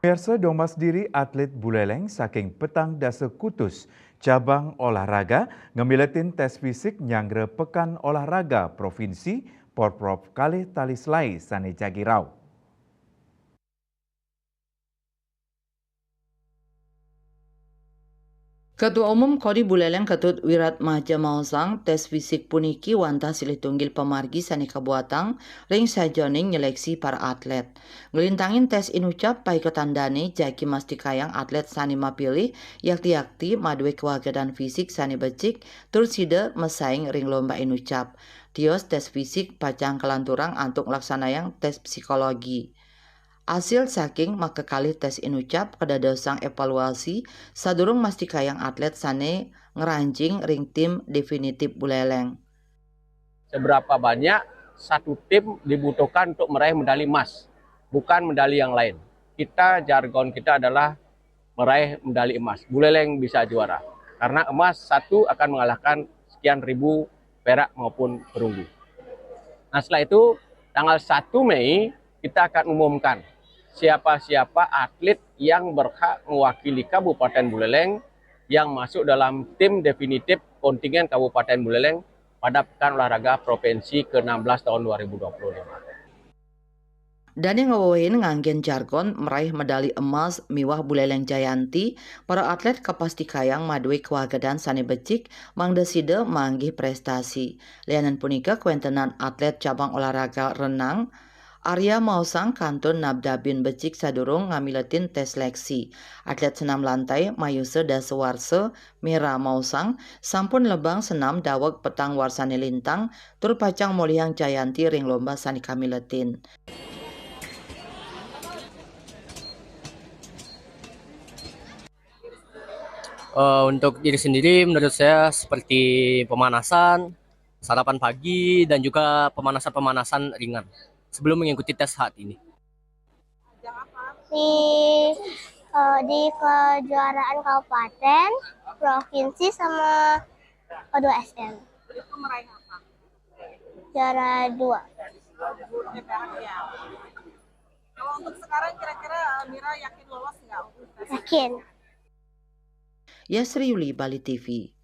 Pemirsa Domas Diri atlet buleleng saking petang dasa kutus cabang olahraga ngemiletin tes fisik nyangre pekan olahraga provinsi Porprov kalih talislai sane Jagirau. Ketua Umum Kodi Buleleng Ketut Wiratmaja Mausang tes fisik puniki wantah silih tunggil pemargi sani kabuatang ring sajoning nyeleksi para atlet. Ngelintangin tes inucap pai ketandane jaki mastikayang atlet sani mapilih yakti-yakti madwe kewagadan fisik sani becik tur sida mesaing ring lomba inucap. Tios tes fisik pacang kelanturang antuk laksanayang tes psikologi. Hasil saking maka kali tes inucap kedadosang evaluasi sadurung mastikayang atlet sane ngerancing ring tim definitif buleleng. Seberapa banyak satu tim dibutuhkan untuk meraih medali emas, bukan medali yang lain. Jargon kita adalah meraih medali emas. Buleleng bisa juara. Karena emas satu akan mengalahkan sekian ribu perak maupun perunggu. Nah setelah itu tanggal 1 Mei kita akan umumkan siapa-siapa atlet yang berhak mewakili Kabupaten Buleleng yang masuk dalam tim definitif kontingen Kabupaten Buleleng pada Pekan Olahraga Provinsi ke-16 tahun 2025. Dan yang ngawain nganggen jargon meraih medali emas miwah Buleleng Jayanti, para atlet kapastikayang madwe kewagadan sani becik mangdeside manggih prestasi. Lianan punika kuentenan atlet cabang olahraga renang Arya Mausang kantun nabdabin becik sadurung ngamiletin tes seleksi. Atlet senam lantai Mayuse Dasewarse Mira Mausang sampun lebang senam daweg petang warsani lintang tur pacang molihang Jayanti ring lomba sani kamiletin. Untuk diri sendiri menurut saya seperti pemanasan, sarapan pagi, dan juga pemanasan-pemanasan ringan sebelum mengikuti tes saat ini. Di kejuaraan kabupaten, provinsi sama O2SM. Itu meraih apa? Juara 2. Kalau untuk sekarang kira-kira Mira yakin lolos nggak? Yakin. Yasri Yuli, Bali TV.